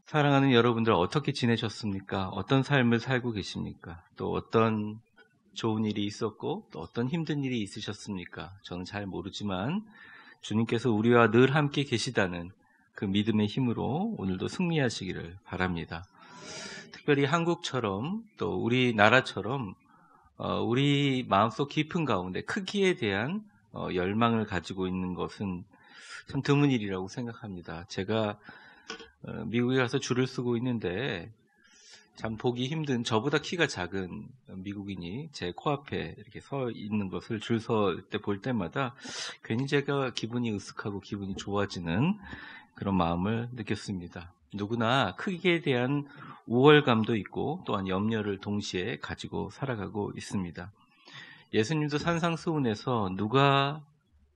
사랑하는 여러분들 어떻게 지내셨습니까? 어떤 삶을 살고 계십니까? 또 어떤 좋은 일이 있었고 또 어떤 힘든 일이 있으셨습니까? 저는 잘 모르지만 주님께서 우리와 늘 함께 계시다는 그 믿음의 힘으로 오늘도 승리하시기를 바랍니다. 특별히 한국처럼 또 우리나라처럼 우리 마음속 깊은 가운데 크기에 대한 열망을 가지고 있는 것은 참 드문 일이라고 생각합니다. 제가 미국에 가서 줄을 서고 있는데 참 보기 힘든 저보다 키가 작은 미국인이 제 코앞에 이렇게 서 있는 것을 줄 설 때 볼 때마다 괜히 제가 기분이 으쓱하고 기분이 좋아지는 그런 마음을 느꼈습니다. 누구나 크기에 대한 우월감도 있고 또한 염려를 동시에 가지고 살아가고 있습니다. 예수님도 산상수훈에서 누가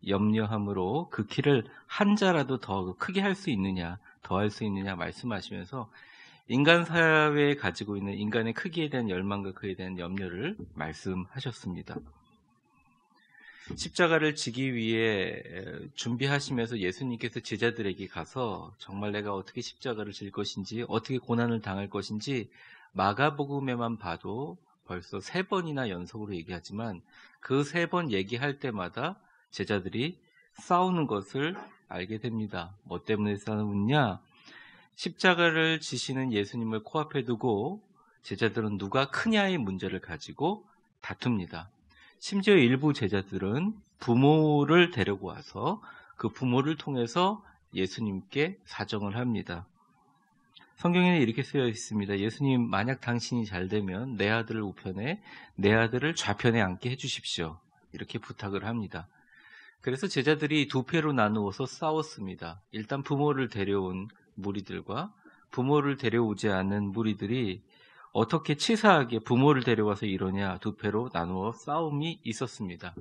염려함으로 그 키를 한 자라도 더 크게 할 수 있느냐, 더 할 수 있느냐 말씀하시면서 인간 사회에 가지고 있는 인간의 크기에 대한 열망과 그에 대한 염려를 말씀하셨습니다. 십자가를 지기 위해 준비하시면서 예수님께서 제자들에게 가서 정말 내가 어떻게 십자가를 질 것인지 어떻게 고난을 당할 것인지 마가복음에만 봐도 벌써 3번이나 연속으로 얘기하지만 그 3번 얘기할 때마다 제자들이 싸우는 것을 알게 됩니다. 뭐 때문에 싸우느냐? 십자가를 지시는 예수님을 코앞에 두고 제자들은 누가 크냐의 문제를 가지고 다툽니다. 심지어 일부 제자들은 부모를 데리고 와서 그 부모를 통해서 예수님께 사정을 합니다. 성경에는 이렇게 쓰여 있습니다. 예수님, 만약 당신이 잘 되면 내 아들을 우편에, 내 아들을 좌편에 앉게 해주십시오. 이렇게 부탁을 합니다. 그래서 제자들이 2패로 나누어서 싸웠습니다. 일단 부모를 데려온 무리들과 부모를 데려오지 않는 무리들이 어떻게 치사하게 부모를 데려와서 이러냐 2패로 나누어 싸움이 있었습니다.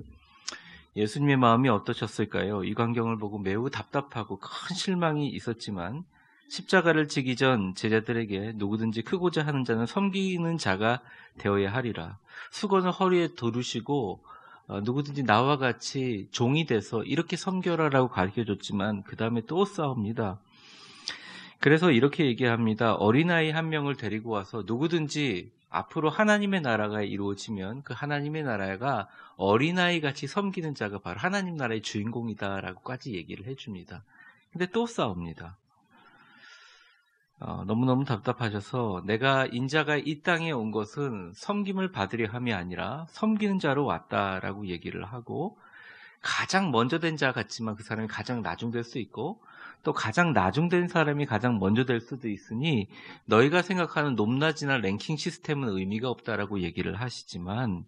예수님의 마음이 어떠셨을까요? 이 광경을 보고 매우 답답하고 큰 실망이 있었지만 십자가를 지기 전 제자들에게 누구든지 크고자 하는 자는 섬기는 자가 되어야 하리라. 수건을 허리에 두르시고 누구든지 나와 같이 종이 돼서 이렇게 섬겨라라고 가르쳐줬지만 그 다음에 또 싸웁니다. 그래서 이렇게 얘기합니다. 어린아이 한 명을 데리고 와서 누구든지 앞으로 하나님의 나라가 이루어지면 그 하나님의 나라가 어린아이 같이 섬기는 자가 바로 하나님 나라의 주인공이다라고까지 얘기를 해줍니다. 근데 또 싸웁니다. 너무너무 답답하셔서 내가 인자가 이 땅에 온 것은 섬김을 받으려 함이 아니라 섬기는 자로 왔다라고 얘기를 하고 가장 먼저 된 자 같지만 그 사람이 가장 나중될 수 있고 또 가장 나중된 사람이 가장 먼저 될 수도 있으니 너희가 생각하는 높낮이나 랭킹 시스템은 의미가 없다라고 얘기를 하시지만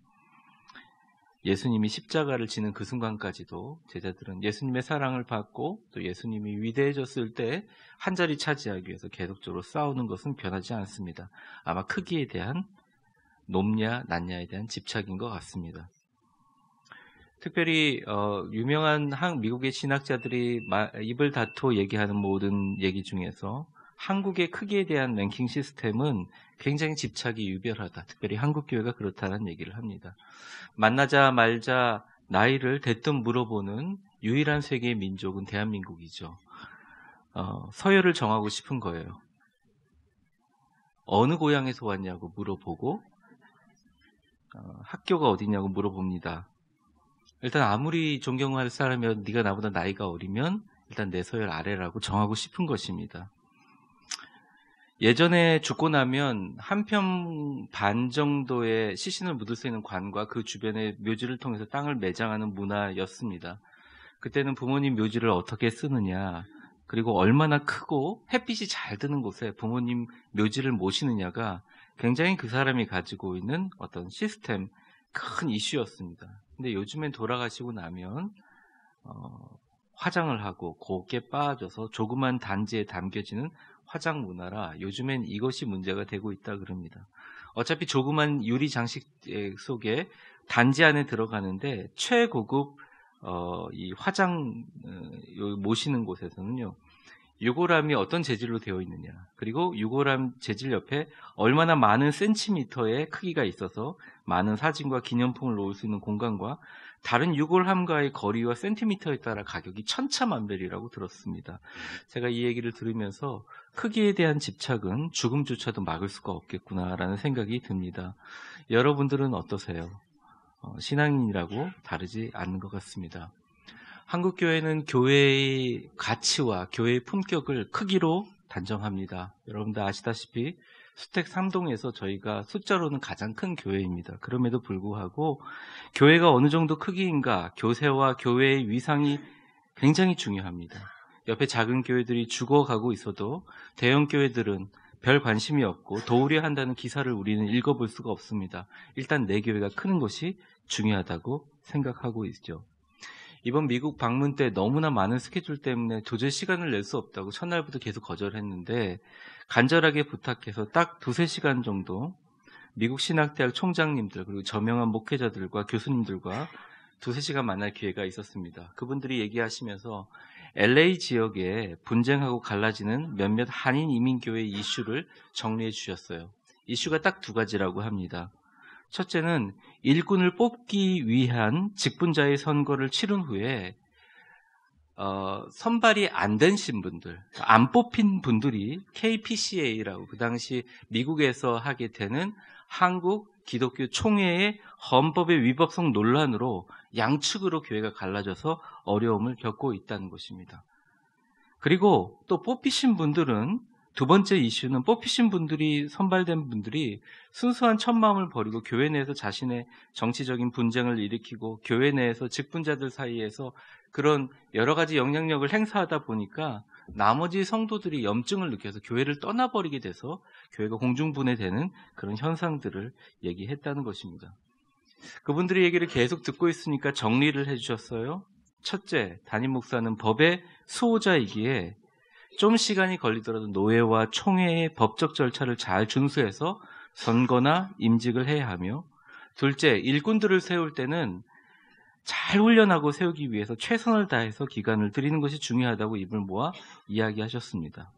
예수님이 십자가를 지는 그 순간까지도 제자들은 예수님의 사랑을 받고 또 예수님이 위대해졌을 때 한 자리 차지하기 위해서 계속적으로 싸우는 것은 변하지 않습니다. 아마 크기에 대한 높냐 낮냐에 대한 집착인 것 같습니다. 특별히 유명한 미국의 신학자들이 입을 다투어 얘기하는 모든 얘기 중에서 한국의 크기에 대한 랭킹 시스템은 굉장히 집착이 유별하다. 특별히 한국 교회가 그렇다는 얘기를 합니다. 만나자 말자 나이를 대뜸 물어보는 유일한 세계의 민족은 대한민국이죠. 서열을 정하고 싶은 거예요. 어느 고향에서 왔냐고 물어보고 학교가 어디냐고 물어봅니다. 일단 아무리 존경할 사람이어도 네가 나보다 나이가 어리면 일단 내 서열 아래라고 정하고 싶은 것입니다. 예전에 죽고 나면 한 편 반 정도의 시신을 묻을 수 있는 관과 그 주변의 묘지를 통해서 땅을 매장하는 문화였습니다. 그때는 부모님 묘지를 어떻게 쓰느냐 그리고 얼마나 크고 햇빛이 잘 드는 곳에 부모님 묘지를 모시느냐가 굉장히 그 사람이 가지고 있는 어떤 시스템 큰 이슈였습니다. 근데 요즘엔 돌아가시고 나면 화장을 하고 곱게 빠져서 조그만 단지에 담겨지는 화장 문화라 요즘엔 이것이 문제가 되고 있다 그럽니다. 어차피 조그만 유리 장식 속에 단지 안에 들어가는데 최고급 이 화장 모시는 곳에서는요 유골함이 어떤 재질로 되어 있느냐, 그리고 유골함 재질 옆에 얼마나 많은 센티미터의 크기가 있어서 많은 사진과 기념품을 놓을 수 있는 공간과 다른 유골함과의 거리와 센티미터에 따라 가격이 천차만별이라고 들었습니다. 제가 이 얘기를 들으면서 크기에 대한 집착은 죽음조차도 막을 수가 없겠구나라는 생각이 듭니다. 여러분들은 어떠세요? 신앙인이라고 다르지 않는 것 같습니다. 한국교회는 교회의 가치와 교회의 품격을 크기로 단정합니다. 여러분들 아시다시피 수택 3동에서 저희가 숫자로는 가장 큰 교회입니다. 그럼에도 불구하고 교회가 어느 정도 크기인가, 교세와 교회의 위상이 굉장히 중요합니다. 옆에 작은 교회들이 죽어가고 있어도 대형 교회들은 별 관심이 없고 도우려 한다는 기사를 우리는 읽어볼 수가 없습니다. 일단 내 교회가 크는 것이 중요하다고 생각하고 있죠. 이번 미국 방문 때 너무나 많은 스케줄 때문에 도저히 시간을 낼 수 없다고 첫날부터 계속 거절했는데 간절하게 부탁해서 딱 2-3시간 정도 미국 신학대학 총장님들 그리고 저명한 목회자들과 교수님들과 2-3시간 만날 기회가 있었습니다. 그분들이 얘기하시면서 LA 지역에 분쟁하고 갈라지는 몇몇 한인 이민교회 이슈를 정리해 주셨어요. 이슈가 딱 2가지라고 합니다. 첫째는 일꾼을 뽑기 위한 직분자의 선거를 치른 후에 선발이 안 된 신분들, 안 뽑힌 분들이 KPCA라고 그 당시 미국에서 하게 되는 한국 기독교 총회의 헌법의 위법성 논란으로 양측으로 교회가 갈라져서 어려움을 겪고 있다는 것입니다. 그리고 또 뽑히신 분들은 두 번째 이슈는 뽑히신 분들이 선발된 분들이 순수한 첫마음을 버리고 교회 내에서 자신의 정치적인 분쟁을 일으키고 교회 내에서 직분자들 사이에서 그런 여러 가지 영향력을 행사하다 보니까 나머지 성도들이 염증을 느껴서 교회를 떠나버리게 돼서 교회가 공중분해되는 그런 현상들을 얘기했다는 것입니다. 그분들의 얘기를 계속 듣고 있으니까 정리를 해주셨어요. 첫째, 담임 목사는 법의 수호자이기에 좀 시간이 걸리더라도 노회와 총회의 법적 절차를 잘 준수해서 선거나 임직을 해야 하며, 둘째, 일꾼들을 세울 때는 잘 훈련하고 세우기 위해서 최선을 다해서 기간을 들이는 것이 중요하다고 입을 모아 이야기하셨습니다.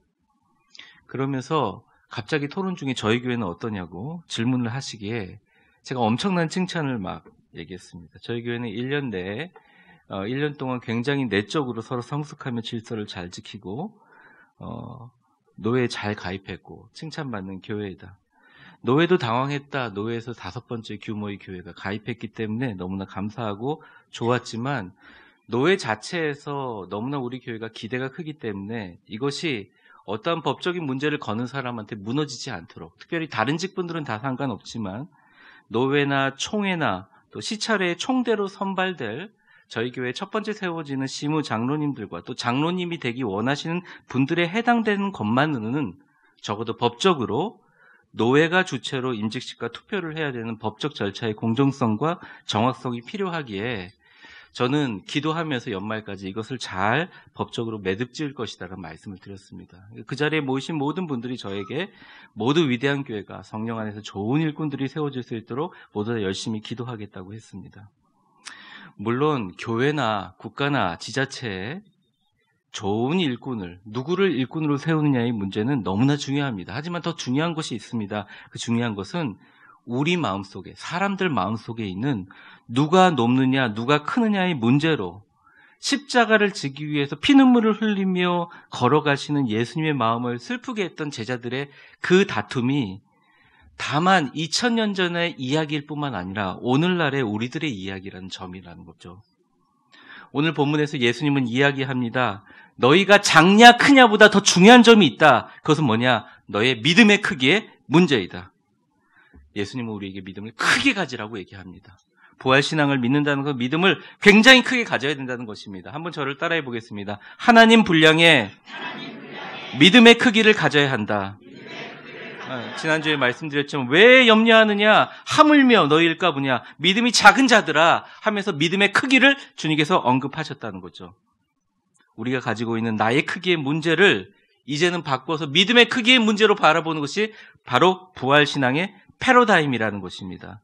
그러면서 갑자기 토론 중에 저희 교회는 어떠냐고 질문을 하시기에 제가 엄청난 칭찬을 막 얘기했습니다. 저희 교회는 1년 내에 1년 동안 굉장히 내적으로 서로 성숙하며 질서를 잘 지키고 노회에 잘 가입했고 칭찬받는 교회이다. 노회도 당황했다. 노회에서 5번째 규모의 교회가 가입했기 때문에 너무나 감사하고 좋았지만 노회 자체에서 너무나 우리 교회가 기대가 크기 때문에 이것이 어떠한 법적인 문제를 거는 사람한테 무너지지 않도록, 특별히 다른 직분들은 다 상관없지만 노회나 총회나 또 시차례의 총대로 선발될 저희 교회 첫 번째 세워지는 시무 장로님들과 또 장로님이 되기 원하시는 분들에 해당되는 것만으로는 적어도 법적으로 노회가 주체로 임직식과 투표를 해야 되는 법적 절차의 공정성과 정확성이 필요하기에 저는 기도하면서 연말까지 이것을 잘 법적으로 매듭 지을 것이다라는 말씀을 드렸습니다. 그 자리에 모이신 모든 분들이 저에게 모두 위대한 교회가 성령 안에서 좋은 일꾼들이 세워질 수 있도록 모두 다 열심히 기도하겠다고 했습니다. 물론 교회나 국가나 지자체에 좋은 일꾼을, 누구를 일꾼으로 세우느냐의 문제는 너무나 중요합니다. 하지만 더 중요한 것이 있습니다. 그 중요한 것은 우리 마음속에, 사람들 마음속에 있는 누가 높느냐, 누가 크느냐의 문제로 십자가를 지기 위해서 피눈물을 흘리며 걸어가시는 예수님의 마음을 슬프게 했던 제자들의 그 다툼이 다만 2000년 전의 이야기일 뿐만 아니라 오늘날의 우리들의 이야기라는 점이라는 거죠. 오늘 본문에서 예수님은 이야기합니다. 너희가 작냐 크냐보다 더 중요한 점이 있다. 그것은 뭐냐? 너의 믿음의 크기의 문제이다. 예수님은 우리에게 믿음을 크게 가지라고 얘기합니다. 부활신앙을 믿는다는 것, 믿음을 굉장히 크게 가져야 된다는 것입니다. 한번 저를 따라해 보겠습니다. 하나님 분량의 믿음의 크기를 가져야 한다. 지난주에 말씀드렸지만 왜 염려하느냐? 하물며 너희일까 보냐? 믿음이 작은 자들아 하면서 믿음의 크기를 주님께서 언급하셨다는 거죠. 우리가 가지고 있는 나의 크기의 문제를 이제는 바꿔서 믿음의 크기의 문제로 바라보는 것이 바로 부활신앙의 패러다임이라는 것입니다.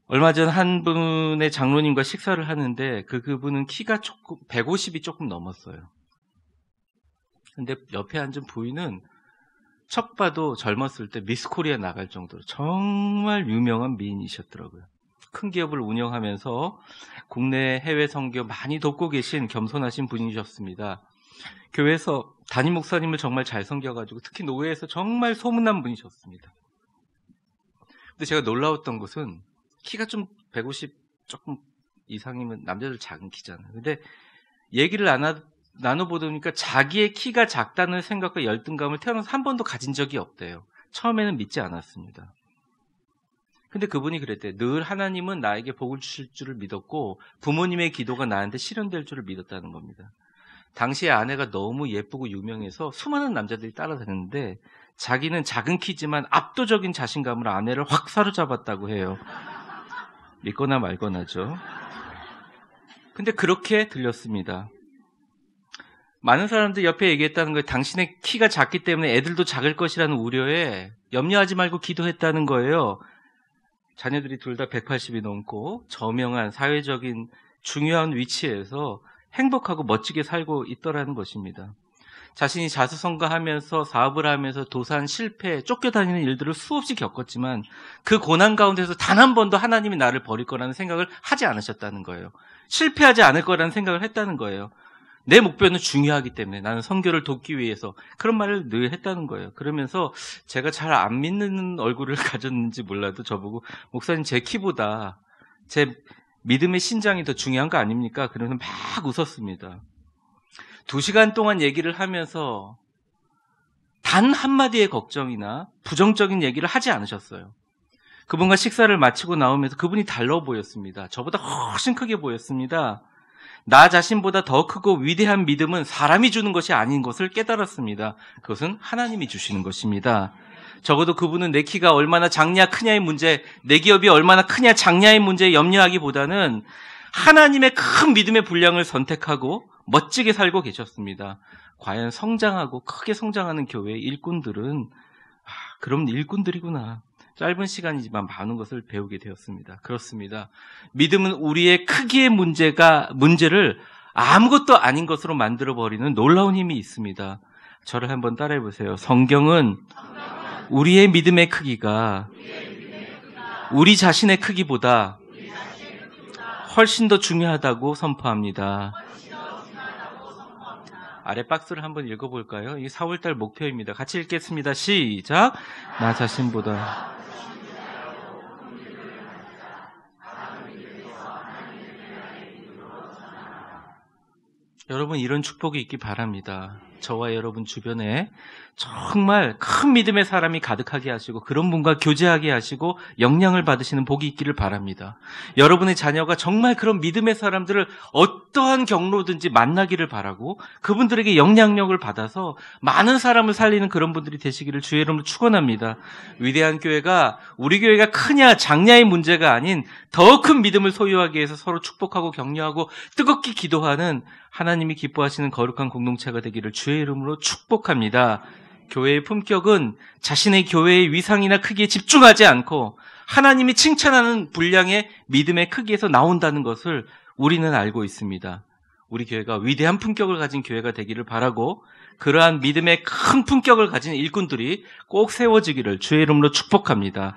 얼마 전 한 분의 장로님과 식사를 하는데 그분은 키가 조금 150이 조금 넘었어요. 근데 옆에 앉은 부인은 척 봐도 젊었을 때 미스 코리아 나갈 정도로 정말 유명한 미인이셨더라고요. 큰 기업을 운영하면서 국내 해외 선교 많이 돕고 계신 겸손하신 분이셨습니다. 교회에서 담임 목사님을 정말 잘 섬겨가지고 특히 노회에서 정말 소문난 분이셨습니다. 근데 제가 놀라웠던 것은 키가 좀 150 조금 이상이면 남자들 작은 키잖아요. 근데 얘기를 나눠보니까 자기의 키가 작다는 생각과 열등감을 태어나서 한 번도 가진 적이 없대요. 처음에는 믿지 않았습니다. 근데 그분이 그랬대요. 늘 하나님은 나에게 복을 주실 줄을 믿었고 부모님의 기도가 나한테 실현될 줄을 믿었다는 겁니다. 당시에 아내가 너무 예쁘고 유명해서 수많은 남자들이 따라다녔는데 자기는 작은 키지만 압도적인 자신감으로 아내를 확 사로잡았다고 해요. 믿거나 말거나죠. 근데 그렇게 들렸습니다. 많은 사람들이 옆에 얘기했다는 거예요. 당신의 키가 작기 때문에 애들도 작을 것이라는 우려에 염려하지 말고 기도했다는 거예요. 자녀들이 둘 다 180이 넘고 저명한 사회적인 중요한 위치에서 행복하고 멋지게 살고 있더라는 것입니다. 자신이 자수성가하면서 사업을 하면서 도산, 실패, 쫓겨다니는 일들을 수없이 겪었지만 그 고난 가운데서 단 한 번도 하나님이 나를 버릴 거라는 생각을 하지 않으셨다는 거예요. 실패하지 않을 거라는 생각을 했다는 거예요. 내 목표는 중요하기 때문에 나는 선교를 돕기 위해서 그런 말을 늘 했다는 거예요. 그러면서 제가 잘 안 믿는 얼굴을 가졌는지 몰라도 저보고 목사님 제 키보다 제 믿음의 신장이 더 중요한 거 아닙니까? 그러면서 막 웃었습니다. 2시간 동안 얘기를 하면서 단 한마디의 걱정이나 부정적인 얘기를 하지 않으셨어요. 그분과 식사를 마치고 나오면서 그분이 달라 보였습니다. 저보다 훨씬 크게 보였습니다. 나 자신보다 더 크고 위대한 믿음은 사람이 주는 것이 아닌 것을 깨달았습니다. 그것은 하나님이 주시는 것입니다. 적어도 그분은 내 키가 얼마나 작냐 크냐의 문제, 내 기업이 얼마나 크냐 작냐의 문제에 염려하기보다는 하나님의 큰 믿음의 분량을 선택하고 멋지게 살고 계셨습니다. 과연 성장하고 크게 성장하는 교회의 일꾼들은 그럼 일꾼들이구나. 짧은 시간이지만 많은 것을 배우게 되었습니다. 그렇습니다. 믿음은 우리의 크기의 문제를 아무것도 아닌 것으로 만들어버리는 놀라운 힘이 있습니다. 저를 한번 따라해 보세요. 성경은 우리의 믿음의 크기가 우리 자신의 크기보다 훨씬 더 중요하다고 선포합니다. 아래 박스를 한번 읽어볼까요? 이게 4월달 목표입니다. 같이 읽겠습니다. 시작. 나 자신보다 여러분 이런 축복이 있기 바랍니다. 저와 여러분 주변에 정말 큰 믿음의 사람이 가득하게 하시고 그런 분과 교제하게 하시고 영향을 받으시는 복이 있기를 바랍니다. 여러분의 자녀가 정말 그런 믿음의 사람들을 어떠한 경로든지 만나기를 바라고 그분들에게 영향력을 받아서 많은 사람을 살리는 그런 분들이 되시기를 주의 이름으로 축원합니다. 위대한 교회가 우리 교회가 크냐 작냐의 문제가 아닌 더 큰 믿음을 소유하기 위해서 서로 축복하고 격려하고 뜨겁게 기도하는 하나님이 기뻐하시는 거룩한 공동체가 되기를 주의 이름으로 축복합니다. 교회의 품격은 자신의 교회의 위상이나 크기에 집중하지 않고 하나님이 칭찬하는 분량의 믿음의 크기에서 나온다는 것을 우리는 알고 있습니다. 우리 교회가 위대한 품격을 가진 교회가 되기를 바라고 그러한 믿음의 큰 품격을 가진 일꾼들이 꼭 세워지기를 주의 이름으로 축복합니다.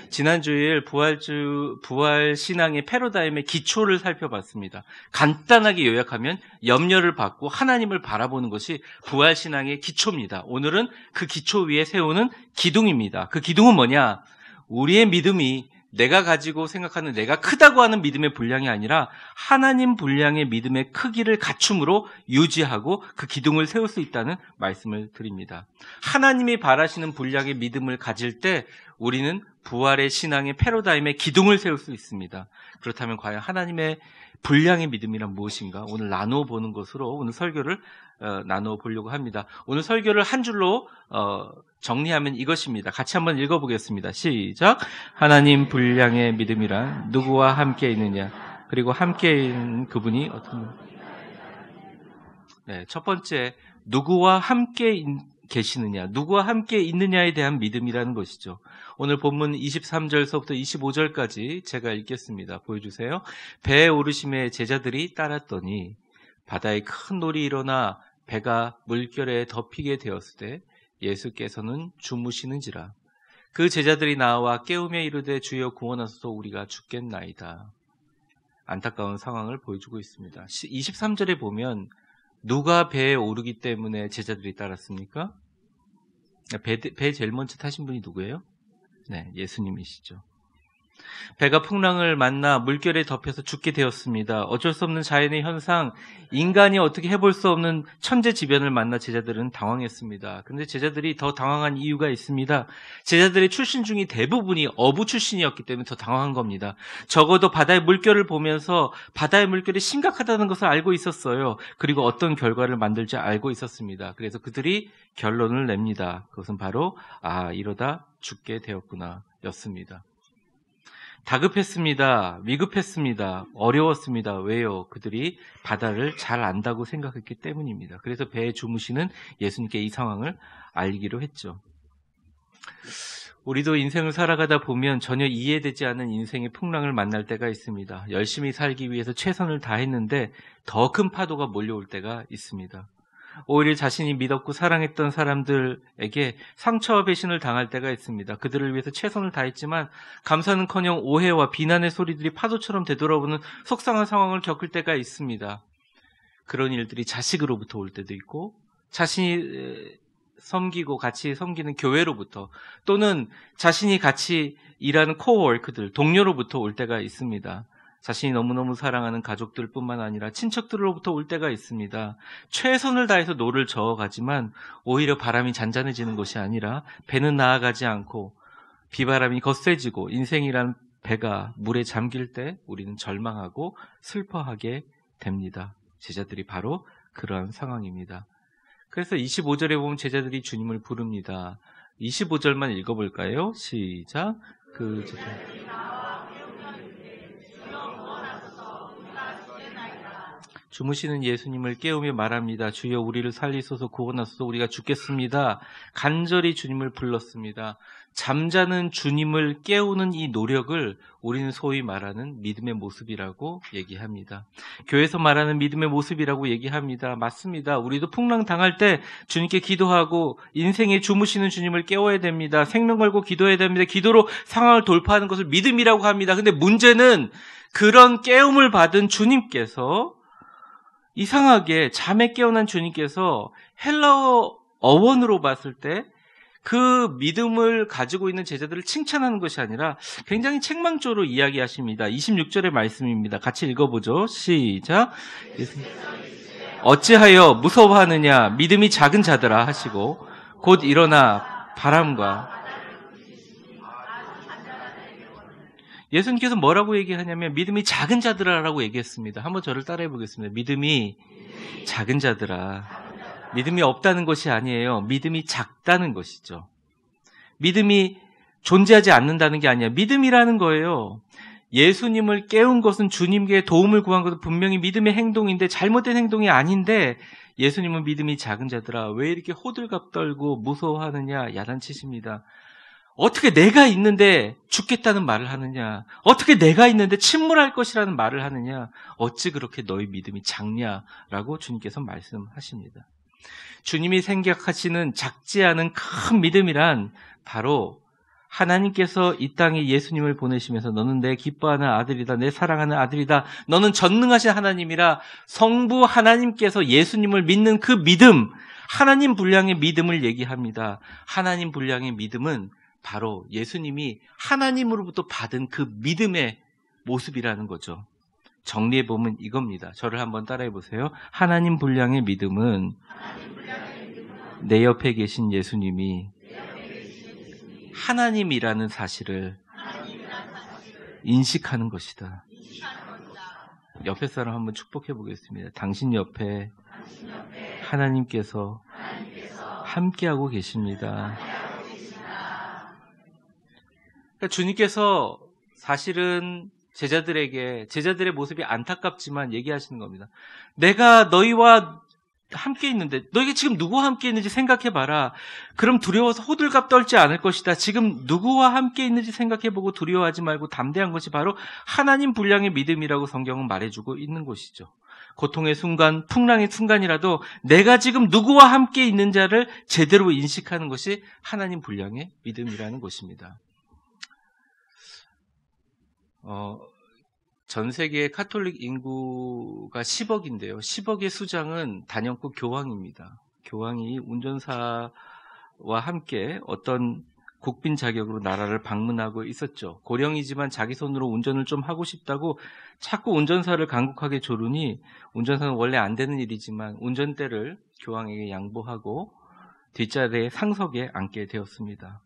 지난 주일 부활 신앙의 패러다임의 기초를 살펴봤습니다. 간단하게 요약하면 염려를 받고 하나님을 바라보는 것이 부활 신앙의 기초입니다. 오늘은 그 기초 위에 세우는 기둥입니다. 그 기둥은 뭐냐? 우리의 믿음이 내가 가지고 생각하는 내가 크다고 하는 믿음의 분량이 아니라 하나님 분량의 믿음의 크기를 갖춤으로 유지하고 그 기둥을 세울 수 있다는 말씀을 드립니다. 하나님이 바라시는 분량의 믿음을 가질 때 우리는 부활의 신앙의 패러다임의 기둥을 세울 수 있습니다. 그렇다면 과연 하나님의 분량의 믿음이란 무엇인가? 오늘 나누어 보는 것으로 오늘 설교를 나누어 보려고 합니다. 오늘 설교를 한 줄로 정리하면 이것입니다. 같이 한번 읽어보겠습니다. 시작. 하나님 분량의 믿음이란 누구와 함께 있느냐? 그리고 함께 있는 그분이 어떤 첫 번째 누구와 함께 계시느냐, 누구와 함께 있느냐에 대한 믿음이라는 것이죠. 오늘 본문 23절서부터 25절까지 제가 읽겠습니다. 보여주세요. 배에 오르심에 제자들이 따랐더니 바다에 큰 놀이 일어나 배가 물결에 덮이게 되었을 때 예수께서는 주무시는지라. 그 제자들이 나와 깨우며 이르되 주여 구원하소서 우리가 죽겠나이다. 안타까운 상황을 보여주고 있습니다. 23절에 보면 누가 배에 오르기 때문에 제자들이 따랐습니까? 배 제일 먼저 타신 분이 누구예요? 네, 예수님이시죠. 배가 풍랑을 만나 물결에 덮여서 죽게 되었습니다. 어쩔 수 없는 자연의 현상, 인간이 어떻게 해볼 수 없는 천재지변을 만나 제자들은 당황했습니다. 그런데 제자들이 더 당황한 이유가 있습니다. 제자들의 출신 중에 대부분이 어부 출신이었기 때문에 더 당황한 겁니다. 적어도 바다의 물결을 보면서 바다의 물결이 심각하다는 것을 알고 있었어요. 그리고 어떤 결과를 만들지 알고 있었습니다. 그래서 그들이 결론을 냅니다. 그것은 바로 이러다 죽게 되었구나 였습니다. 다급했습니다. 위급했습니다. 어려웠습니다. 왜요? 그들이 바다를 잘 안다고 생각했기 때문입니다. 그래서 배에 주무시는 예수님께 이 상황을 알기로 했죠. 우리도 인생을 살아가다 보면 전혀 이해되지 않는 인생의 풍랑을 만날 때가 있습니다. 열심히 살기 위해서 최선을 다했는데 더 큰 파도가 몰려올 때가 있습니다. 오히려 자신이 믿었고 사랑했던 사람들에게 상처와 배신을 당할 때가 있습니다. 그들을 위해서 최선을 다했지만 감사는커녕 오해와 비난의 소리들이 파도처럼 되돌아오는 속상한 상황을 겪을 때가 있습니다. 그런 일들이 자식으로부터 올 때도 있고 자신이 섬기고 같이 섬기는 교회로부터 또는 자신이 같이 일하는 코워커들, 동료로부터 올 때가 있습니다. 자신이 너무너무 사랑하는 가족들뿐만 아니라 친척들로부터 올 때가 있습니다. 최선을 다해서 노를 저어가지만 오히려 바람이 잔잔해지는 것이 아니라 배는 나아가지 않고 비바람이 거세지고 인생이란 배가 물에 잠길 때 우리는 절망하고 슬퍼하게 됩니다. 제자들이 바로 그러한 상황입니다. 그래서 25절에 보면 제자들이 주님을 부릅니다. 25절만 읽어볼까요? 시작. 그 제자들이 주무시는 예수님을 깨우며 말합니다. 주여 우리를 살리소서 구원하소서 우리가 죽겠습니다. 간절히 주님을 불렀습니다. 잠자는 주님을 깨우는 이 노력을 우리는 소위 말하는 믿음의 모습이라고 얘기합니다. 교회에서 말하는 믿음의 모습이라고 얘기합니다. 맞습니다. 우리도 풍랑 당할 때 주님께 기도하고 인생에 주무시는 주님을 깨워야 됩니다. 생명 걸고 기도해야 됩니다. 기도로 상황을 돌파하는 것을 믿음이라고 합니다. 근데 문제는 그런 깨움을 받은 주님께서 이상하게 잠에 깨어난 주님께서 헬라어 어원으로 봤을 때 그 믿음을 가지고 있는 제자들을 칭찬하는 것이 아니라 굉장히 책망조로 이야기하십니다. 26절의 말씀입니다. 같이 읽어보죠. 시작. 어찌하여 무서워하느냐 믿음이 작은 자들아 하시고 곧 일어나 바람과 예수님께서 뭐라고 얘기하냐면 믿음이 작은 자들아라고 얘기했습니다. 한번 저를 따라해 보겠습니다. 믿음이 작은 자들아. 믿음이 없다는 것이 아니에요. 믿음이 작다는 것이죠. 믿음이 존재하지 않는다는 게 아니야. 믿음이라는 거예요. 예수님을 깨운 것은 주님께 도움을 구한 것은 분명히 믿음의 행동인데 잘못된 행동이 아닌데 예수님은 믿음이 작은 자들아 왜 이렇게 호들갑 떨고 무서워하느냐 야단치십니다. 어떻게 내가 있는데 죽겠다는 말을 하느냐? 어떻게 내가 있는데 침몰할 것이라는 말을 하느냐? 어찌 그렇게 너희 믿음이 작냐라고 주님께서 말씀하십니다. 주님이 생각하시는 작지 않은 큰 믿음이란 바로 하나님께서 이 땅에 예수님을 보내시면서 너는 내 기뻐하는 아들이다, 내 사랑하는 아들이다, 너는 전능하신 하나님이라 성부 하나님께서 예수님을 믿는 그 믿음, 하나님 분량의 믿음을 얘기합니다. 하나님 분량의 믿음은 바로 예수님이 하나님으로부터 받은 그 믿음의 모습이라는 거죠. 정리해보면 이겁니다. 저를 한번 따라해 보세요. 하나님 분량의 믿음은 내 옆에 계신 예수님이 하나님이라는 사실을 인식하는 것이다. 옆에 사람 한번 축복해 보겠습니다. 당신 옆에 하나님께서 함께하고 계십니다. 그러니까 주님께서 사실은 제자들의 모습이 안타깝지만 얘기하시는 겁니다. 내가 너희와 함께 있는데 너희가 지금 누구와 함께 있는지 생각해봐라. 그럼 두려워서 호들갑 떨지 않을 것이다. 지금 누구와 함께 있는지 생각해보고 두려워하지 말고 담대한 것이 바로 하나님 분량의 믿음이라고 성경은 말해주고 있는 것이죠. 고통의 순간, 풍랑의 순간이라도 내가 지금 누구와 함께 있는 자를 제대로 인식하는 것이 하나님 분량의 믿음이라는 것입니다. 전 세계의 카톨릭 인구가 10억인데요. 10억의 수장은 단연코 교황입니다. 교황이 운전사와 함께 어떤 국빈 자격으로 나라를 방문하고 있었죠. 고령이지만 자기 손으로 운전을 좀 하고 싶다고 자꾸 운전사를 간곡하게 조르니 운전사는 원래 안 되는 일이지만 운전대를 교황에게 양보하고 뒷자리에 상석에 앉게 되었습니다.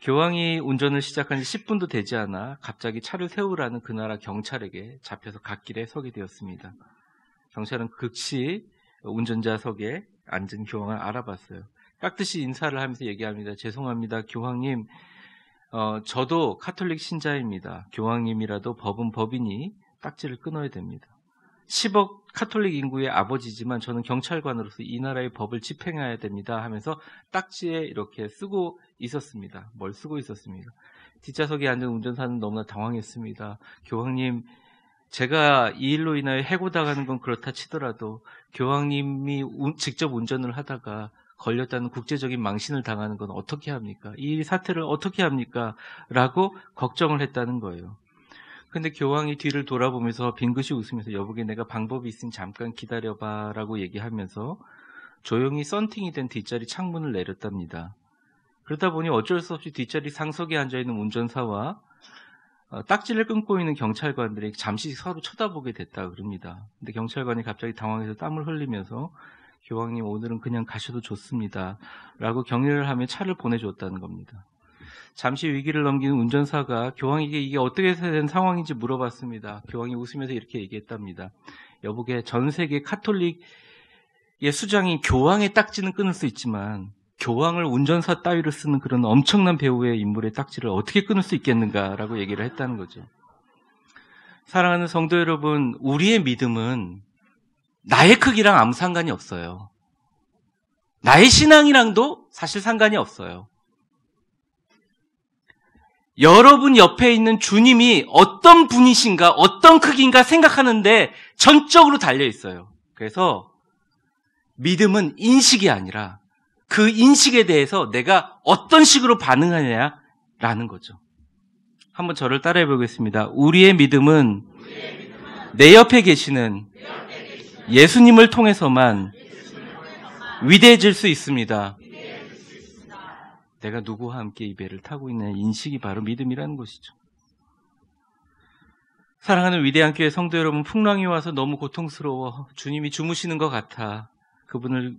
교황이 운전을 시작한 지 10분도 되지 않아 갑자기 차를 세우라는 그 나라 경찰에게 잡혀서 갓길에 서게 되었습니다. 경찰은 즉시 운전자석에 앉은 교황을 알아봤어요. 깍듯이 인사를 하면서 얘기합니다. 죄송합니다. 교황님, 저도 카톨릭 신자입니다. 교황님이라도 법은 법이니 딱지를 끊어야 됩니다. 10억 카톨릭 인구의 아버지지만 저는 경찰관으로서 이 나라의 법을 집행해야 됩니다 하면서 딱지에 이렇게 쓰고 있었습니다. 뭘 쓰고 있었습니다. 뒷좌석에 앉은 운전사는 너무나 당황했습니다. 교황님, 제가 이 일로 인하여 해고당하는 건 그렇다 치더라도 교황님이 직접 운전을 하다가 걸렸다는 국제적인 망신을 당하는 건 어떻게 합니까? 이 사태를 어떻게 합니까? 라고 걱정을 했다는 거예요. 근데 교황이 뒤를 돌아보면서 빙긋이 웃으면서 여보게 내가 방법이 있으니 잠깐 기다려봐 라고 얘기하면서 조용히 썬팅이 된 뒷자리 창문을 내렸답니다. 그러다 보니 어쩔 수 없이 뒷자리 상석에 앉아있는 운전사와 딱지를 끊고 있는 경찰관들이 잠시 서로 쳐다보게 됐다 그럽니다. 근데 경찰관이 갑자기 당황해서 땀을 흘리면서 교황님 오늘은 그냥 가셔도 좋습니다 라고 격려를 하며 차를 보내줬다는 겁니다. 잠시 위기를 넘기는 운전사가 교황에게 이게 어떻게 된 상황인지 물어봤습니다. 교황이 웃으면서 이렇게 얘기했답니다. 여보게 전 세계 카톨릭의 수장이 교황의 딱지는 끊을 수 있지만 교황을 운전사 따위로 쓰는 그런 엄청난 배우의 인물의 딱지를 어떻게 끊을 수 있겠는가라고 얘기를 했다는 거죠. 사랑하는 성도 여러분, 우리의 믿음은 나의 크기랑 아무 상관이 없어요. 나의 신앙이랑도 사실 상관이 없어요. 여러분 옆에 있는 주님이 어떤 분이신가, 어떤 크기인가 생각하는데 전적으로 달려 있어요. 그래서 믿음은 인식이 아니라 그 인식에 대해서 내가 어떤 식으로 반응하냐라는 거죠. 한번 저를 따라해 보겠습니다. 우리의 믿음은 내 옆에 계시는 예수님을 통해서만 위대해질 수 있습니다. 내가 누구와 함께 이 배를 타고 있는 인식이 바로 믿음이라는 것이죠. 사랑하는 위대한 교회 성도 여러분, 풍랑이 와서 너무 고통스러워 주님이 주무시는 것 같아 그분을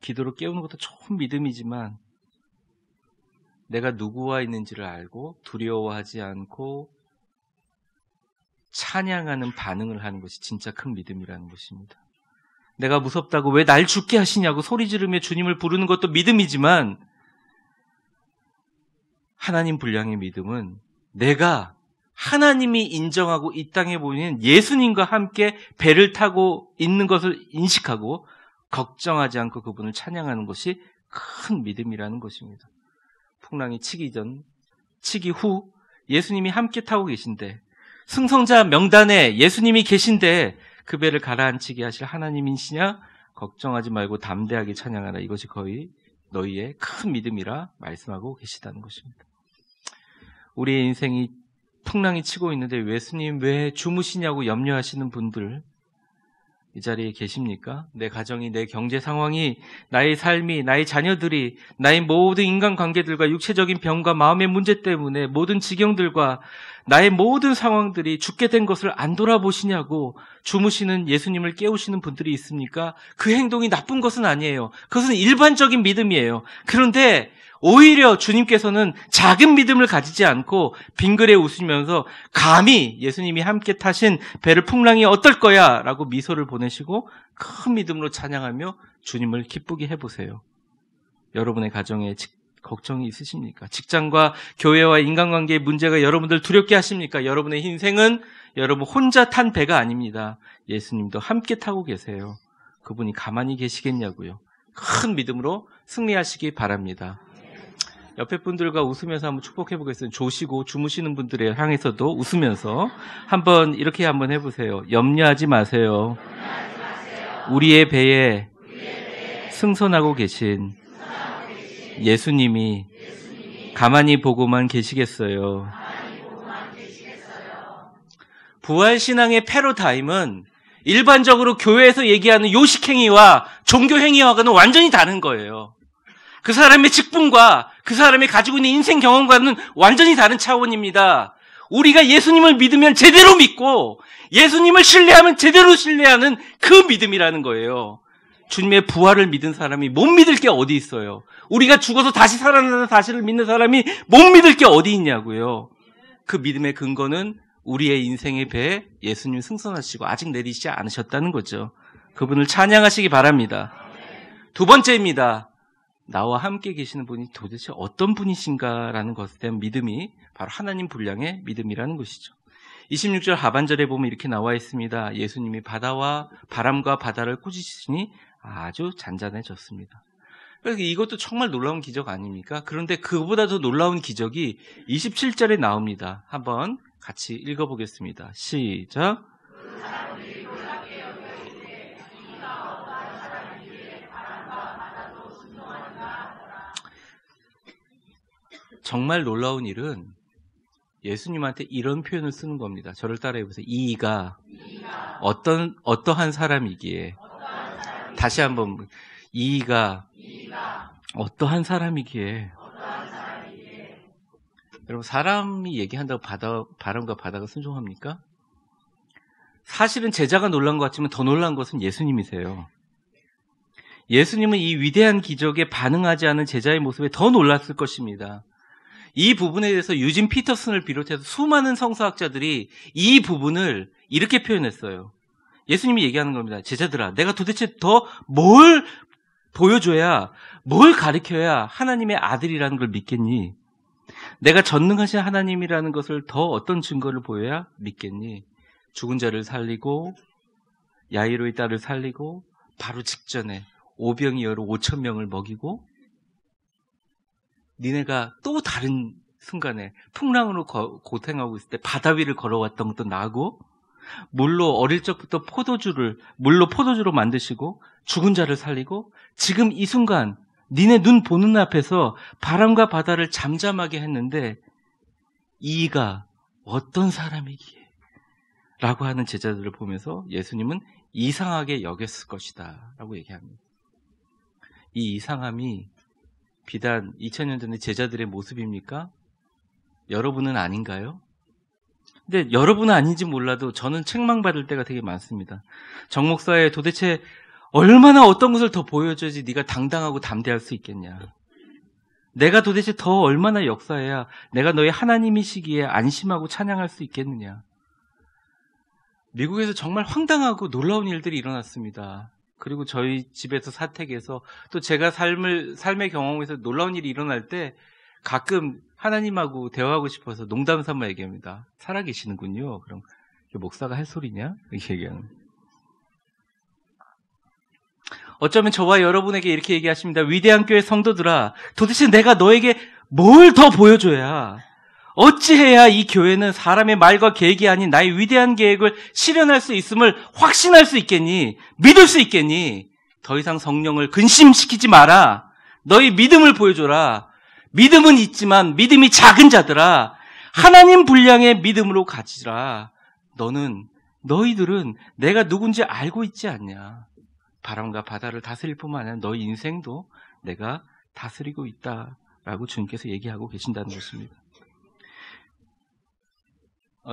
기도로 깨우는 것도 좋은 믿음이지만 내가 누구와 있는지를 알고 두려워하지 않고 찬양하는 반응을 하는 것이 진짜 큰 믿음이라는 것입니다. 내가 무섭다고 왜 날 죽게 하시냐고 소리 지르며 주님을 부르는 것도 믿음이지만 하나님 분량의 믿음은 내가 하나님이 인정하고 이 땅에 보이는 예수님과 함께 배를 타고 있는 것을 인식하고 걱정하지 않고 그분을 찬양하는 것이 큰 믿음이라는 것입니다. 풍랑이 치기 전, 치기 후 예수님이 함께 타고 계신데 승성자 명단에 예수님이 계신데 그 배를 가라앉히게 하실 하나님이시냐? 걱정하지 말고 담대하게 찬양하라. 이것이 거의 너희의 큰 믿음이라 말씀하고 계시다는 것입니다. 우리의 인생이 풍랑이 치고 있는데 예수님 왜 주무시냐고 염려하시는 분들 이 자리에 계십니까? 내 가정이, 내 경제 상황이, 나의 삶이, 나의 자녀들이, 나의 모든 인간관계들과 육체적인 병과 마음의 문제 때문에 모든 지경들과 나의 모든 상황들이 죽게 된 것을 안 돌아보시냐고 주무시는 예수님을 깨우시는 분들이 있습니까? 그 행동이 나쁜 것은 아니에요. 그것은 일반적인 믿음이에요. 그런데 오히려 주님께서는 작은 믿음을 가지지 않고 빙그레 웃으면서 감히 예수님이 함께 타신 배를 풍랑이 어떨 거야 라고 미소를 보내시고 큰 믿음으로 찬양하며 주님을 기쁘게 해보세요. 여러분의 가정에 걱정이 있으십니까? 직장과 교회와 인간관계의 문제가 여러분들 두렵게 하십니까? 여러분의 인생은 여러분 혼자 탄 배가 아닙니다. 예수님도 함께 타고 계세요. 그분이 가만히 계시겠냐고요. 큰 믿음으로 승리하시기 바랍니다. 옆에 분들과 웃으면서 한번 축복해 보겠습니다. 조시고 주무시는 분들에 향해서도 웃으면서 한번 이렇게 한번 해보세요. 염려하지 마세요. 우리의 배에 승선하고 계신 예수님이 가만히 보고만 계시겠어요. 부활신앙의 패러다임은 일반적으로 교회에서 얘기하는 요식행위와 종교행위와는 완전히 다른 거예요. 그 사람의 직분과 그 사람이 가지고 있는 인생 경험과는 완전히 다른 차원입니다. 우리가 예수님을 믿으면 제대로 믿고 예수님을 신뢰하면 제대로 신뢰하는 그 믿음이라는 거예요. 주님의 부활을 믿은 사람이 못 믿을 게 어디 있어요. 우리가 죽어서 다시 살아나는 사실을 믿는 사람이 못 믿을 게 어디 있냐고요. 그 믿음의 근거는 우리의 인생의 배에 예수님 승선하시고 아직 내리시지 않으셨다는 거죠. 그분을 찬양하시기 바랍니다. 두 번째입니다. 나와 함께 계시는 분이 도대체 어떤 분이신가라는 것에 대한 믿음이 바로 하나님 분량의 믿음이라는 것이죠. 26절 하반절에 보면 이렇게 나와 있습니다. 예수님이 바다와 바람과 바다를 꾸짖으시니 아주 잔잔해졌습니다. 그래서 이것도 정말 놀라운 기적 아닙니까? 그런데 그보다 더 놀라운 기적이 27절에 나옵니다. 한번 같이 읽어보겠습니다. 시작. 정말 놀라운 일은 예수님한테 이런 표현을 쓰는 겁니다. 저를 따라해보세요. 이가 어떠한 사람이기에. 다시 한번. 이가 어떠한 사람이기에. 여러분, 사람이 얘기한다고 바람과 바다가 순종합니까? 사실은 제자가 놀란 것 같지만 더 놀란 것은 예수님이세요. 예수님은 이 위대한 기적에 반응하지 않은 제자의 모습에 더 놀랐을 것입니다. 이 부분에 대해서 유진 피터슨을 비롯해서 수많은 성서학자들이 이 부분을 이렇게 표현했어요. 예수님이 얘기하는 겁니다. 제자들아, 내가 도대체 더 뭘 보여줘야, 뭘 가르쳐야 하나님의 아들이라는 걸 믿겠니? 내가 전능하신 하나님이라는 것을 더 어떤 증거를 보여야 믿겠니? 죽은 자를 살리고 야이로의 딸을 살리고 바로 직전에 오병이 여로 5,000명을 먹이고 니네가 또 다른 순간에 풍랑으로 고생하고 있을 때 바다 위를 걸어왔던 것도 나고 물로 어릴 적부터 물로 포도주로 만드시고 죽은 자를 살리고 지금 이 순간 니네 눈 보는 앞에서 바람과 바다를 잠잠하게 했는데 이가 어떤 사람이기에 라고 하는 제자들을 보면서 예수님은 이상하게 여겼을 것이다 라고 얘기합니다. 이 이상함이 비단 2000년 전의 제자들의 모습입니까? 여러분은 아닌가요? 근데 여러분은 아닌지 몰라도 저는 책망받을 때가 되게 많습니다. 정 목사에 도대체 얼마나 어떤 것을 더 보여줘야지 네가 당당하고 담대할 수 있겠냐. 내가 도대체 더 얼마나 역사해야 내가 너의 하나님이시기에 안심하고 찬양할 수 있겠느냐. 미국에서 정말 황당하고 놀라운 일들이 일어났습니다. 그리고 저희 집에서 사택에서 또 제가 삶의 경험에서 놀라운 일이 일어날 때 가끔 하나님하고 대화하고 싶어서 농담 삼아 얘기합니다. 살아계시는군요. 그럼 목사가 할 소리냐? 이렇게 얘기하는. 어쩌면 저와 여러분에게 이렇게 얘기하십니다. 위대한 교회 성도들아, 도대체 내가 너에게 뭘 더 보여줘야, 어찌해야 이 교회는 사람의 말과 계획이 아닌 나의 위대한 계획을 실현할 수 있음을 확신할 수 있겠니? 믿을 수 있겠니? 더 이상 성령을 근심시키지 마라. 너희 믿음을 보여줘라. 믿음은 있지만 믿음이 작은 자들아, 하나님 분량의 믿음으로 가지라. 너희들은 내가 누군지 알고 있지 않냐. 바람과 바다를 다스릴 뿐만 아니라 너희 인생도 내가 다스리고 있다라고 주님께서 얘기하고 계신다는 것입니다.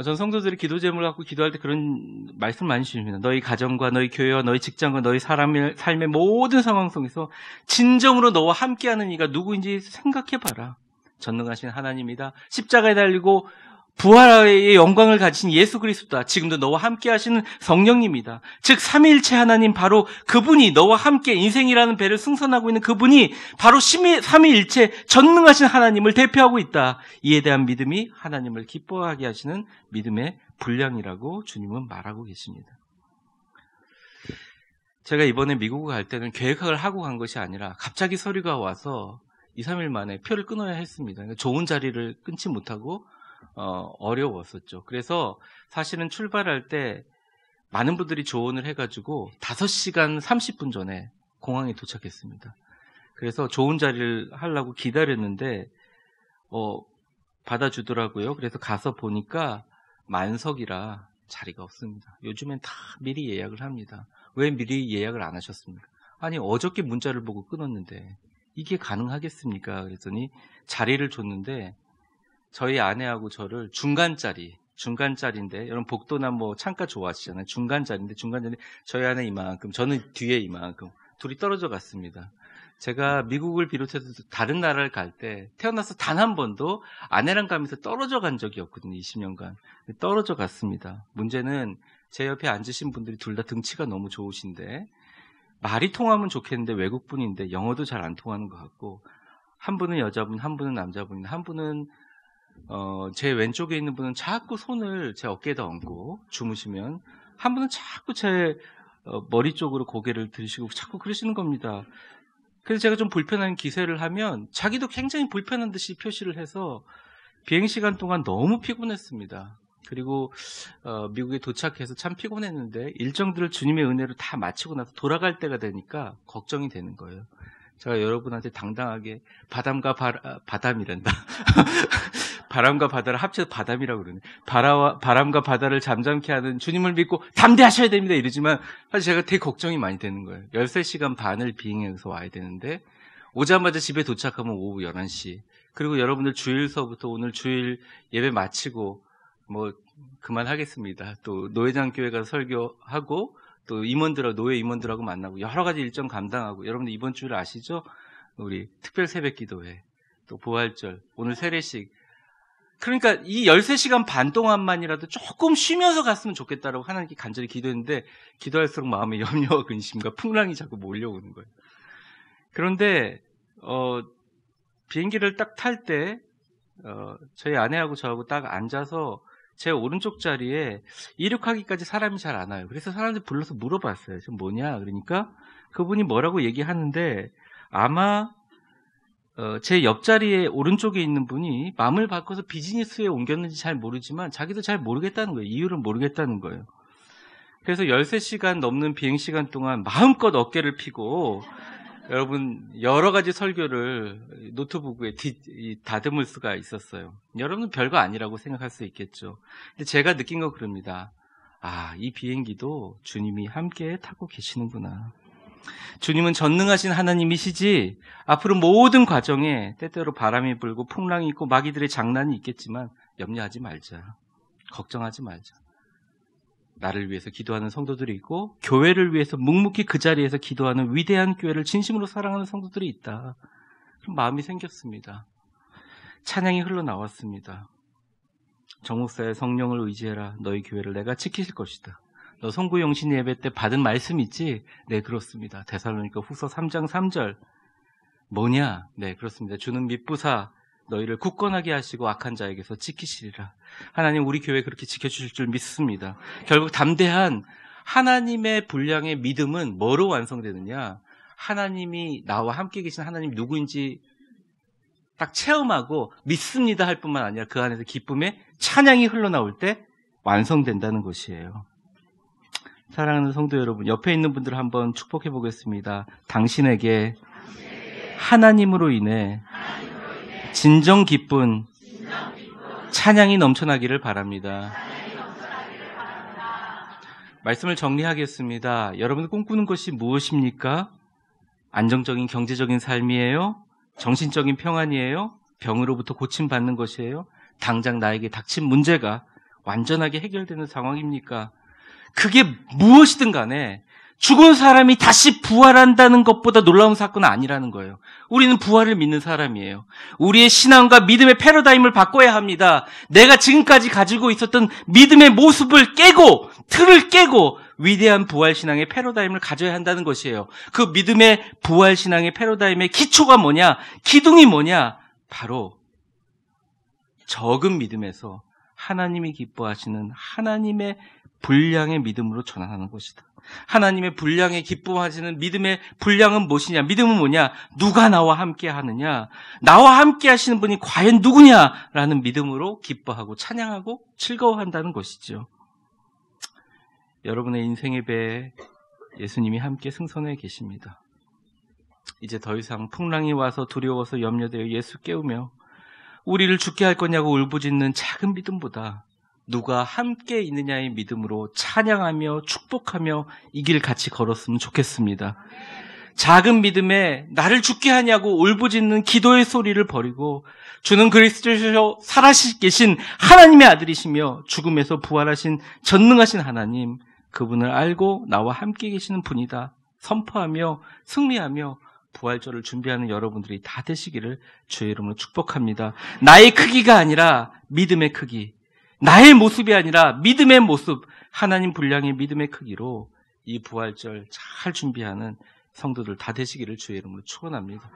전 성도들이 기도 제목을 갖고 기도할 때 그런 말씀 많이 주십니다. 너희 가정과 너희 교회와 너희 직장과 너희 삶의 모든 상황 속에서 진정으로 너와 함께하는 이가 누구인지 생각해봐라. 전능하신 하나님이다. 십자가에 달리고 부활의 영광을 가지신 예수 그리스도다. 지금도 너와 함께 하시는 성령님이다. 즉 삼위일체 하나님, 바로 그분이 너와 함께 인생이라는 배를 승선하고 있는 그분이 바로 삼위일체 전능하신 하나님을 대표하고 있다. 이에 대한 믿음이 하나님을 기뻐하게 하시는 믿음의 분량이라고 주님은 말하고 계십니다. 제가 이번에 미국을 갈 때는 계획을 하고 간 것이 아니라 갑자기 서류가 와서 2, 3일 만에 표를 끊어야 했습니다. 그러니까 좋은 자리를 끊지 못하고 어려웠었죠. 그래서 사실은 출발할 때 많은 분들이 조언을 해가지고 5시간 30분 전에 공항에 도착했습니다. 그래서 좋은 자리를 하려고 기다렸는데 받아주더라고요. 그래서 가서 보니까 만석이라 자리가 없습니다. 요즘엔 다 미리 예약을 합니다. 왜 미리 예약을 안 하셨습니까? 아니, 어저께 문자를 보고 끊었는데 이게 가능하겠습니까? 그랬더니 자리를 줬는데 저희 아내하고 저를 중간자리인데, 여러분 복도나 뭐 창가 좋아하시잖아요. 중간자리인데 저희 아내 이만큼, 저는 뒤에 이만큼, 둘이 떨어져 갔습니다. 제가 미국을 비롯해서 다른 나라를 갈 때 태어나서 단 한 번도 아내랑 가면서 떨어져 간 적이 없거든요. 20년간. 떨어져 갔습니다. 문제는 제 옆에 앉으신 분들이 둘 다 등치가 너무 좋으신데 말이 통하면 좋겠는데 외국분인데 영어도 잘 안 통하는 것 같고, 한 분은 여자분, 한 분은 남자분인데, 한 분은 제 왼쪽에 있는 분은 자꾸 손을 제 어깨에다 얹고 주무시면, 한 분은 자꾸 제 머리 쪽으로 고개를 들으시고 자꾸 그러시는 겁니다. 그래서 제가 좀 불편한 기세를 하면 자기도 굉장히 불편한 듯이 표시를 해서 비행시간 동안 너무 피곤했습니다. 그리고 미국에 도착해서 참 피곤했는데 일정들을 주님의 은혜로 다 마치고 나서 돌아갈 때가 되니까 걱정이 되는 거예요. 제가 여러분한테 당당하게 바람과 바람이란다. 바람과 바다를 합쳐서 바람이라고 그러네. 바람과 바다를 잠잠케 하는 주님을 믿고 담대하셔야 됩니다. 이러지만 사실 제가 되게 걱정이 많이 되는 거예요. 13시간 반을 비행해서 와야 되는데 오자마자 집에 도착하면 오후 11시. 그리고 여러분들 주일서부터 오늘 주일 예배 마치고 뭐 그만하겠습니다. 또 노회장 교회 가서 설교하고 또 노회 임원들하고 만나고 여러 가지 일정 감당하고, 여러분들 이번 주일 아시죠? 우리 특별 새벽 기도회, 또 부활절, 오늘 세례식. 그러니까 이 13시간 반 동안만이라도 조금 쉬면서 갔으면 좋겠다라고 하나님께 간절히 기도했는데 기도할수록 마음에 염려와 근심과 풍랑이 자꾸 몰려오는 거예요. 그런데 비행기를 딱 탈 때 저희 아내하고 저하고 딱 앉아서 제 오른쪽 자리에 이륙하기까지 사람이 잘 안 와요. 그래서 사람들 불러서 물어봤어요. 저 뭐냐? 그러니까 그분이 뭐라고 얘기하는데, 아마 제 옆자리에 오른쪽에 있는 분이 마음을 바꿔서 비즈니스에 옮겼는지 잘 모르지만 자기도 잘 모르겠다는 거예요. 이유를 모르겠다는 거예요. 그래서 13시간 넘는 비행시간 동안 마음껏 어깨를 펴고 여러분 여러 가지 설교를 노트북에 다듬을 수가 있었어요. 여러분은 별거 아니라고 생각할 수 있겠죠. 근데 제가 느낀 건 그럽니다. 이 비행기도 주님이 함께 타고 계시는구나. 주님은 전능하신 하나님이시지 앞으로 모든 과정에 때때로 바람이 불고 풍랑이 있고 마귀들의 장난이 있겠지만 염려하지 말자. 걱정하지 말자. 나를 위해서 기도하는 성도들이 있고 교회를 위해서 묵묵히 그 자리에서 기도하는 위대한 교회를 진심으로 사랑하는 성도들이 있다. 그런 마음이 생겼습니다. 찬양이 흘러나왔습니다. 정목사의 성령을 의지해라. 너희 교회를 내가 지키실 것이다. 너 송구 영신 예배 때 받은 말씀 있지? 네, 그렇습니다. 데살로니가 후서 3장 3절. 뭐냐? 네, 그렇습니다. 주는 미쁘사 너희를 굳건하게 하시고 악한 자에게서 지키시리라. 하나님 우리 교회 그렇게 지켜주실 줄 믿습니다. 결국 담대한 하나님의 분량의 믿음은 뭐로 완성되느냐? 하나님이 나와 함께 계신 하나님이 누구인지 딱 체험하고 믿습니다 할 뿐만 아니라 그 안에서 기쁨의 찬양이 흘러나올 때 완성된다는 것이에요. 사랑하는 성도 여러분, 옆에 있는 분들 한번 축복해 보겠습니다. 당신에게 하나님으로 인해 진정 기쁜 찬양이 넘쳐나기를 바랍니다. 말씀을 정리하겠습니다. 여러분 꿈꾸는 것이 무엇입니까? 안정적인 경제적인 삶이에요? 정신적인 평안이에요? 병으로부터 고침받는 것이에요? 당장 나에게 닥친 문제가 완전하게 해결되는 상황입니까? 그게 무엇이든 간에 죽은 사람이 다시 부활한다는 것보다 놀라운 사건은 아니라는 거예요. 우리는 부활을 믿는 사람이에요. 우리의 신앙과 믿음의 패러다임을 바꿔야 합니다. 내가 지금까지 가지고 있었던 믿음의 모습을 깨고 틀을 깨고 위대한 부활신앙의 패러다임을 가져야 한다는 것이에요. 그 믿음의 부활신앙의 패러다임의 기초가 뭐냐? 기둥이 뭐냐? 바로 적은 믿음에서 하나님이 기뻐하시는 하나님의 분량의 믿음으로 전환하는 것이다. 하나님의 분량에 기뻐하시는 믿음의 분량은 무엇이냐? 믿음은 뭐냐? 누가 나와 함께 하느냐? 나와 함께 하시는 분이 과연 누구냐라는 믿음으로 기뻐하고 찬양하고 즐거워한다는 것이죠. 여러분의 인생의 배에 예수님이 함께 승선해 계십니다. 이제 더 이상 풍랑이 와서 두려워서 염려되어 예수 깨우며 우리를 죽게 할 거냐고 울부짖는 작은 믿음보다 누가 함께 있느냐의 믿음으로 찬양하며 축복하며 이 길 같이 걸었으면 좋겠습니다. 작은 믿음에 나를 죽게 하냐고 울부짖는 기도의 소리를 버리고 주는 그리스도시요 살아계신 계신 하나님의 아들이시며 죽음에서 부활하신 전능하신 하나님, 그분을 알고 나와 함께 계시는 분이다 선포하며 승리하며 부활절을 준비하는 여러분들이 다 되시기를 주의 이름으로 축복합니다. 나의 크기가 아니라 믿음의 크기, 나의 모습이 아니라 믿음의 모습, 하나님 분량의 믿음의 크기로 이 부활절 잘 준비하는 성도들 다 되시기를 주의 이름으로 축원합니다.